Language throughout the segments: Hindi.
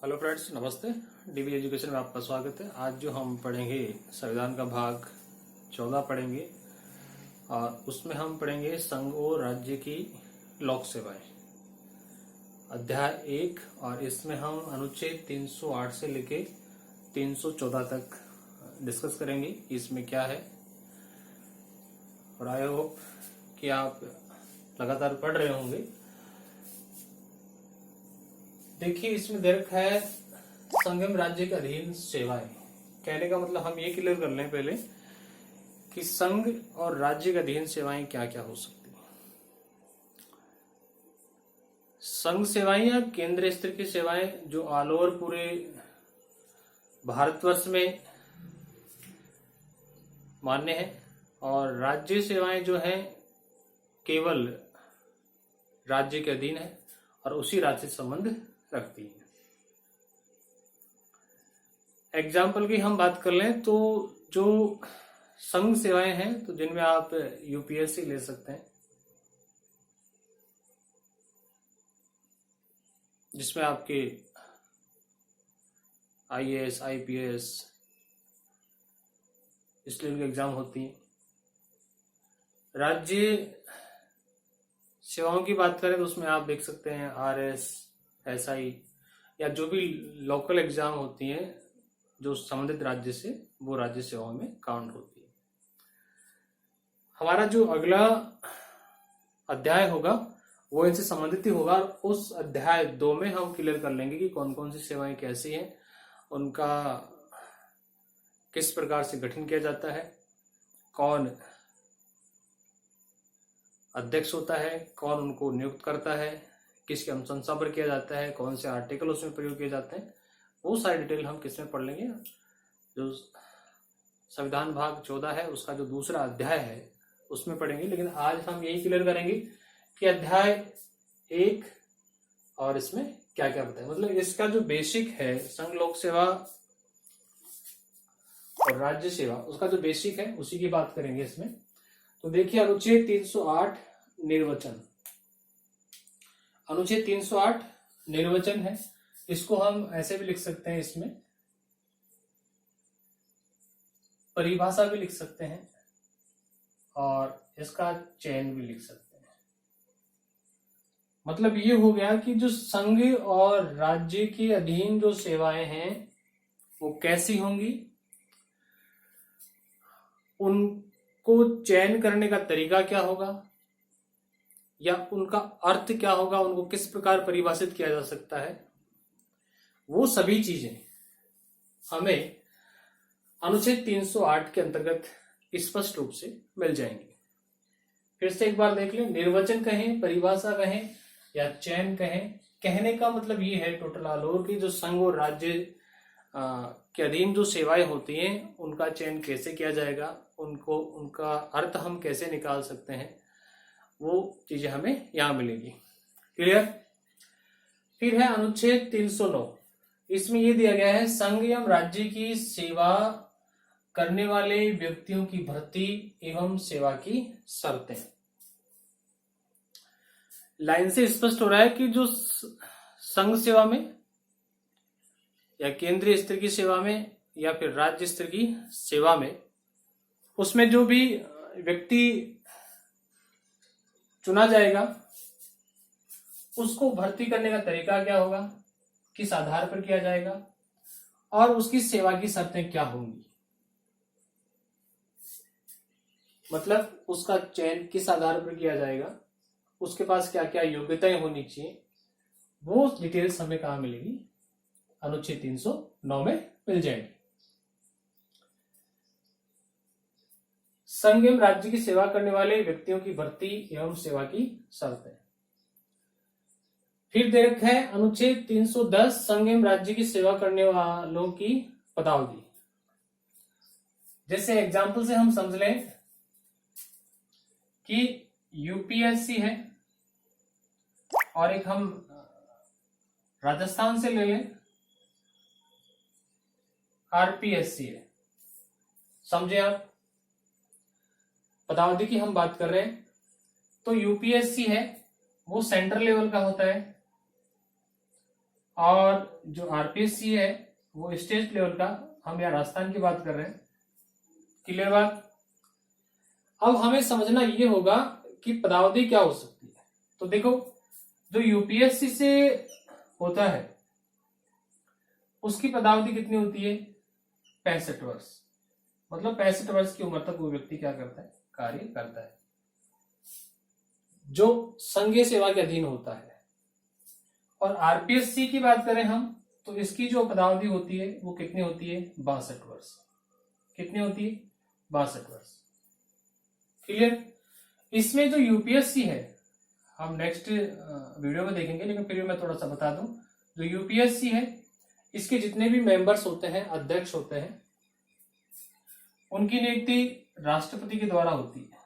हेलो फ्रेंड्स, नमस्ते। डीबी एजुकेशन में आपका स्वागत है। आज जो हम पढ़ेंगे संविधान का भाग 14 पढ़ेंगे और उसमें हम पढ़ेंगे संघ और राज्य की लोक सेवाएं, अध्याय 1। और इसमें हम अनुच्छेद 308 से लेके 314 तक डिस्कस करेंगे इसमें क्या है। और आई होप कि आप लगातार पढ़ रहे होंगे। देखिए, इसमें दे रखा है संघ एवं राज्य के अधीन सेवाएं। कहने का मतलब हम ये क्लियर कर लें पहले कि संघ और राज्य के अधीन सेवाएं क्या क्या हो सकती हैं। संघ सेवाएं या केंद्रीय स्तर की सेवाएं जो ऑल ओवर पूरे भारतवर्ष में मान्य है, और राज्य सेवाएं जो है केवल राज्य के अधीन है और उसी राज्य से संबंध रखती है। एग्जाम्पल की हम बात कर लें तो जो संघ सेवाएं हैं तो जिनमें आप यूपीएससी ले सकते हैं, जिसमें आपके आईएएस आईपीएस इस लेवल की एग्जाम होती है। राज्य सेवाओं की बात करें तो उसमें आप देख सकते हैं आरएस, एसआई या जो भी लोकल एग्जाम होती हैं जो संबंधित राज्य से, वो राज्य सेवाओं में काउंट होती है। हमारा जो अगला अध्याय होगा वो इनसे संबंधित ही होगा। उस अध्याय 2 में हम क्लियर कर लेंगे कि कौन कौन सी सेवाएं कैसी हैं, उनका किस प्रकार से गठन किया जाता है, कौन अध्यक्ष होता है, कौन उनको नियुक्त करता है, किसकी अनुशंसा पर किया जाता है, कौन से आर्टिकल उसमें प्रयोग किए जाते हैं, वो सारी डिटेल हम किसमें पढ़ लेंगे। जो संविधान भाग 14 है उसका जो दूसरा अध्याय है उसमें पढ़ेंगे। लेकिन आज हम यही क्लियर करेंगे कि अध्याय 1 और इसमें क्या क्या बताए। मतलब इसका जो बेसिक है संघ लोक सेवा और राज्य सेवा, उसका जो बेसिक है उसी की बात करेंगे इसमें। तो देखिए, अनुच्छेद 308 निर्वचन। अनुच्छेद 308 निर्वचन है। इसको हम ऐसे भी लिख सकते हैं, इसमें परिभाषा भी लिख सकते हैं और इसका चयन भी लिख सकते हैं। मतलब ये हो गया कि जो संघ और राज्य के अधीन जो सेवाएं हैं वो कैसी होंगी, उनको चयन करने का तरीका क्या होगा या उनका अर्थ क्या होगा, उनको किस प्रकार परिभाषित किया जा सकता है, वो सभी चीजें हमें अनुच्छेद 308 के अंतर्गत स्पष्ट रूप से मिल जाएंगी। फिर से एक बार देख लें, निर्वचन कहें, परिभाषा कहें या चयन कहें, कहने का मतलब ये है टोटल ऑल ओवर की जो संघ और राज्य के अधीन जो सेवाएं होती हैं उनका चयन कैसे किया जाएगा, उनको उनका अर्थ हम कैसे निकाल सकते हैं, वो चीजें हमें यहां मिलेगी। क्लियर। फिर है अनुच्छेद 309। इसमें यह दिया गया है संघ एवं राज्य की सेवा करने वाले व्यक्तियों की भर्ती एवं सेवा की शर्तें। लाइन से स्पष्ट हो रहा है कि जो संघ सेवा में या केंद्रीय स्तर की सेवा में या फिर राज्य स्तर की सेवा में, उसमें जो भी व्यक्ति चुना जाएगा उसको भर्ती करने का तरीका क्या होगा, किस आधार पर किया जाएगा और उसकी सेवा की शर्तें क्या होंगी। मतलब उसका चयन किस आधार पर किया जाएगा, उसके पास क्या क्या योग्यताएं होनी चाहिए, वो डिटेल्स हमें कहां मिलेगी, अनुच्छेद 309 में मिल जाएगी। संघ एवं राज्य की सेवा करने वाले व्यक्तियों की भर्ती एवं सेवा की शर्तें। फिर दे रखा है अनुच्छेद 310 संघ एवं राज्य की सेवा करने वालों की पदावधि। जैसे एग्जाम्पल से हम समझ लें कि यूपीएससी है और एक हम राजस्थान से ले लें आरपीएससी है। समझे आप, पदावधि की हम बात कर रहे हैं। तो यूपीएससी है वो सेंट्रल लेवल का होता है और जो आरपीएससी है वो स्टेट लेवल का, हम यहाँ राजस्थान की बात कर रहे हैं। क्लियर बात। अब हमें समझना ये होगा कि पदावधि क्या हो सकती है। तो देखो, जो यूपीएससी से होता है उसकी पदावधि कितनी होती है? 65 वर्ष। मतलब 65 वर्ष की उम्र तक वो व्यक्ति क्या करता है? कार्य करता है, जो संघीय सेवा के अधीन होता है। और आरपीएससी की बात करें हम, तो इसकी जो पदावधि होती है वो कितनी होती है? 62 वर्ष। कितनी होती है? 62 वर्ष। क्लियर। इसमें जो यूपीएससी है, हम नेक्स्ट वीडियो में देखेंगे, लेकिन फिर मैं थोड़ा सा बता दूं, जो यूपीएससी है इसके जितने भी मेंबर्स होते हैं, अध्यक्ष होते हैं, उनकी नियुक्ति राष्ट्रपति के द्वारा होती है।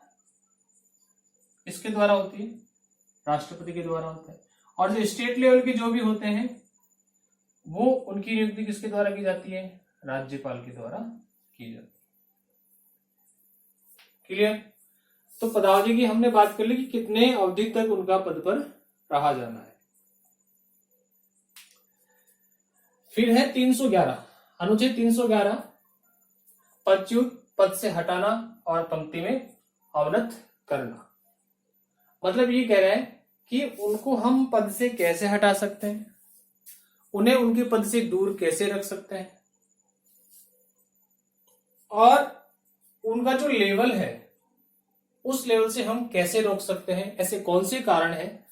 इसके द्वारा होती है, राष्ट्रपति के द्वारा होता है। और जो स्टेट लेवल के जो भी होते हैं वो उनकी नियुक्ति किसके द्वारा की जाती है? राज्यपाल के द्वारा की जाती है। क्लियर। तो पदावधि की हमने बात कर ली कि कितने अवधि तक उनका पद पर रहा जाना है। फिर है 311, अनुच्छेद 311, पदच्युत, पद से हटाना और पंक्ति में अवनत करना। मतलब ये कह रहे हैं कि उनको हम पद से कैसे हटा सकते हैं, उन्हें उनके पद से दूर कैसे रख सकते हैं, और उनका जो लेवल है उस लेवल से हम कैसे रोक सकते हैं, ऐसे कौन से कारण हैं।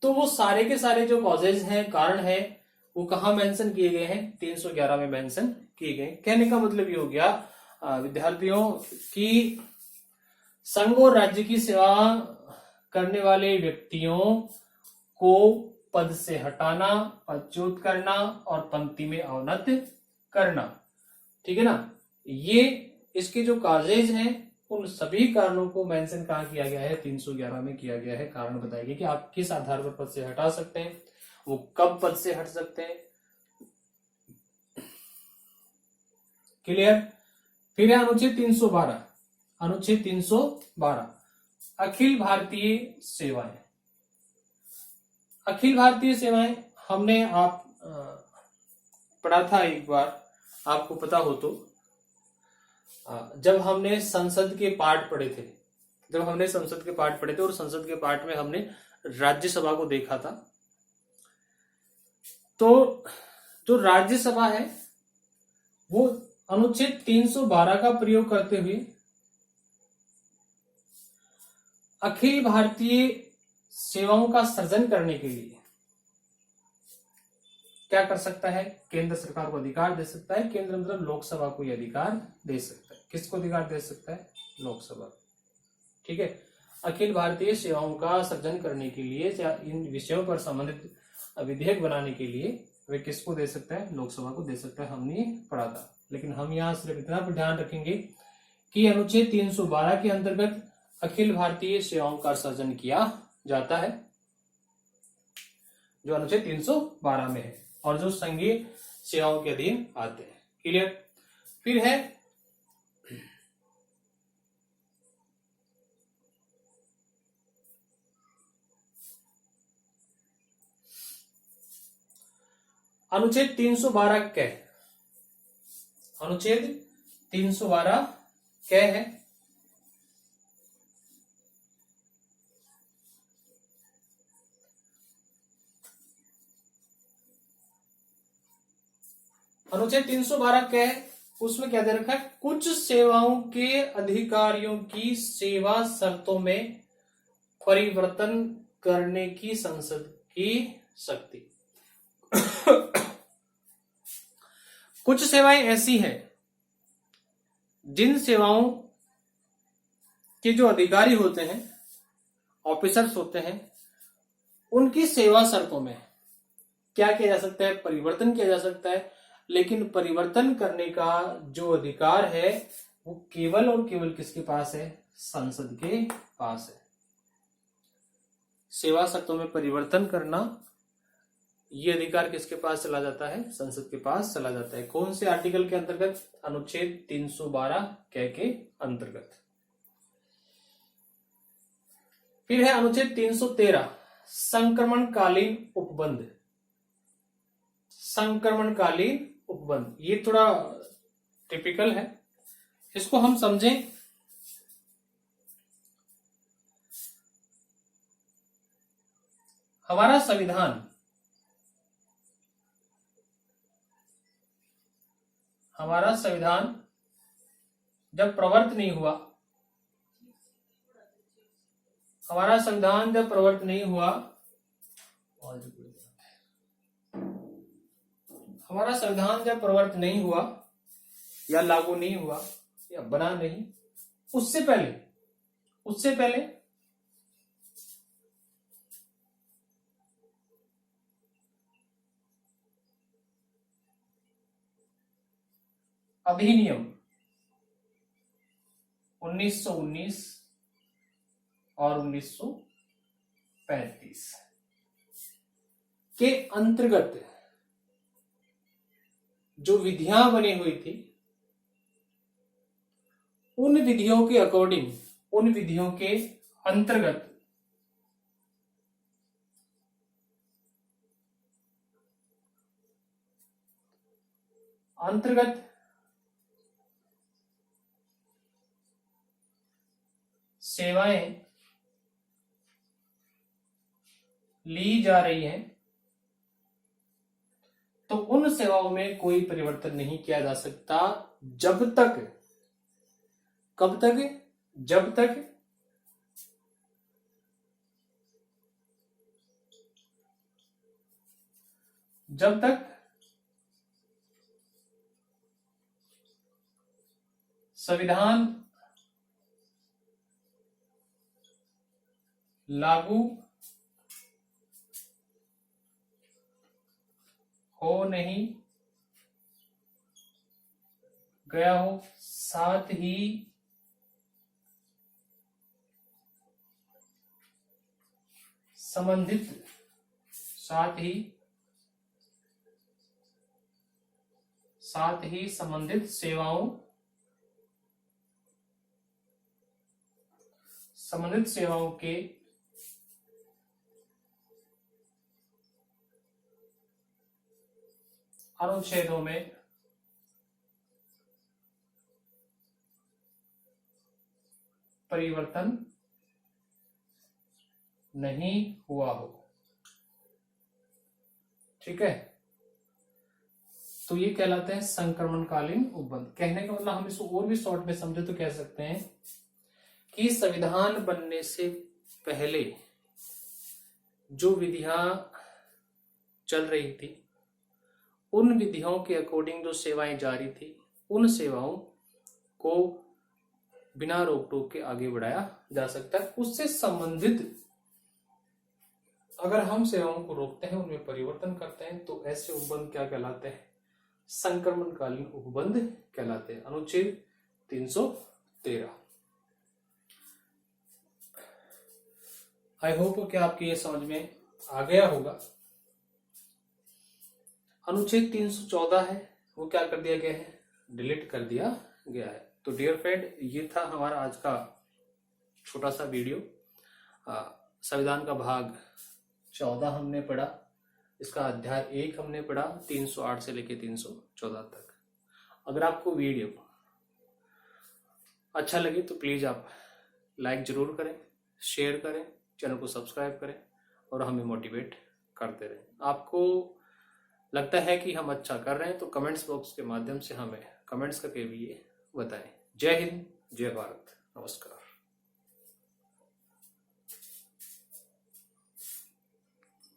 तो वो सारे के सारे जो कॉजेज हैं, कारण हैं, वो कहाँ मेंशन किए गए हैं? 311 में मेंशन किए गए। कहने का मतलब ये हो गया विद्यार्थियों की संघ और राज्य की सेवा करने वाले व्यक्तियों को पद से हटाना, पदच्युत करना और पंक्ति में अवनत करना। ठीक है ना। ये इसके जो काजेज हैं उन सभी कारणों को मेंशन कहाँ किया गया है? 311 में किया गया है। कारण बताया गया कि आप किस आधार पर पद से हटा सकते हैं, वो कब पद से हट सकते हैं। क्लियर। फिर है अनुच्छेद 312, अनुच्छेद 312, अखिल भारतीय सेवाएं। अखिल भारतीय सेवाएं हमने आप पढ़ा था एक बार, आपको पता हो तो, जब हमने संसद के पाठ पढ़े थे, और संसद के पाठ में हमने राज्यसभा को देखा था। तो जो राज्यसभा है वो अनुच्छेद 312 का प्रयोग करते हुए अखिल भारतीय सेवाओं का सृजन करने के लिए क्या कर सकता है? केंद्र सरकार को अधिकार दे सकता है। केंद्र मतलब लोकसभा को यह अधिकार दे सकता है। किसको अधिकार दे सकता है? लोकसभा। ठीक है। अखिल भारतीय सेवाओं का सृजन करने के लिए या इन विषयों पर संबंधित विधेयक बनाने के लिए वे किसको दे सकता है? लोकसभा को दे सकता है। हमने पढ़ा था। लेकिन हम यहाँ सिर्फ इतना पर ध्यान रखेंगे कि अनुच्छेद 312 के अंतर्गत अखिल भारतीय सेवाओं का सृजन किया जाता है, जो अनुच्छेद 312 में है, और जो संघीय सेवाओं के अधीन आते हैं। क्लियर। फिर है अनुच्छेद 312 कै। अनुच्छेद 312 कै है? अनुच्छेद 312 कै, उसमें क्या दे रखा है? कुछ सेवाओं के अधिकारियों की सेवा शर्तों में परिवर्तन करने की संसद की शक्ति। कुछ सेवाएं ऐसी हैं जिन सेवाओं के जो अधिकारी होते हैं, ऑफिसर्स होते हैं, उनकी सेवा शर्तों में क्या किया जा सकता है? परिवर्तन किया जा सकता है। लेकिन परिवर्तन करने का जो अधिकार है वो केवल और केवल किसके पास है? संसद के पास है। सेवा शर्तों में परिवर्तन करना, ये अधिकार किसके पास चला जाता है? संसद के पास चला जाता है। कौन से आर्टिकल के अंतर्गत? अनुच्छेद 312 कै के अंतर्गत। फिर है अनुच्छेद 313, संक्रमणकालीन उपबंध। संक्रमणकालीन उपबंध, ये थोड़ा टिपिकल है, इसको हम समझें। हमारा संविधान जब प्रवर्त नहीं हुआ, हमारा संविधान जब प्रवर्त नहीं हुआ, हमारा संविधान जब प्रवर्त नहीं हुआ या लागू नहीं हुआ या बना नहीं, उससे पहले अधिनियम 1919 और 1935 के अंतर्गत जो विधियां बनी हुई थी, उन विधियों के अकॉर्डिंग, उन विधियों के अंतर्गत सेवाएं ली जा रही हैं, तो उन सेवाओं में कोई परिवर्तन नहीं किया जा सकता जब तक, कब तक, जब तक संविधान लागू हो नहीं गया हो, साथ ही संबंधित सेवाओं के अनुच्छेदों में परिवर्तन नहीं हुआ हो। ठीक है, तो ये कहलाते हैं संक्रमणकालीन उपबंध। कहने का मतलब, हम इसको और भी शॉर्ट में समझे तो कह सकते हैं कि संविधान बनने से पहले जो विधियां चल रही थी, उन विधियों के अकॉर्डिंग जो सेवाएं जारी थी, उन सेवाओं को बिना रोक टोक के आगे बढ़ाया जा सकता है। उससे संबंधित अगर हम सेवाओं को रोकते हैं, उनमें परिवर्तन करते हैं, तो ऐसे उपबंध क्या कहलाते हैं? संक्रमणकालीन उपबंध कहलाते हैं। अनुच्छेद 313। आई होप कि आपकी ये समझ में आ गया होगा। अनुच्छेद 314 है, वो क्या कर दिया गया है? डिलीट कर दिया गया है। तो डियर फ्रेंड, ये था हमारा आज का छोटा सा वीडियो। संविधान का भाग 14 हमने पढ़ा, इसका अध्याय 1 हमने पढ़ा 308 से लेकर 314 तक। अगर आपको वीडियो अच्छा लगे तो प्लीज आप लाइक जरूर करें, शेयर करें, चैनल को सब्सक्राइब करें और हमें मोटिवेट करते रहें। आपको लगता है कि हम अच्छा कर रहे हैं तो कमेंट्स बॉक्स के माध्यम से हमें कमेंट्स करके भी ये बताएं। जय हिंद, जय भारत, नमस्कार।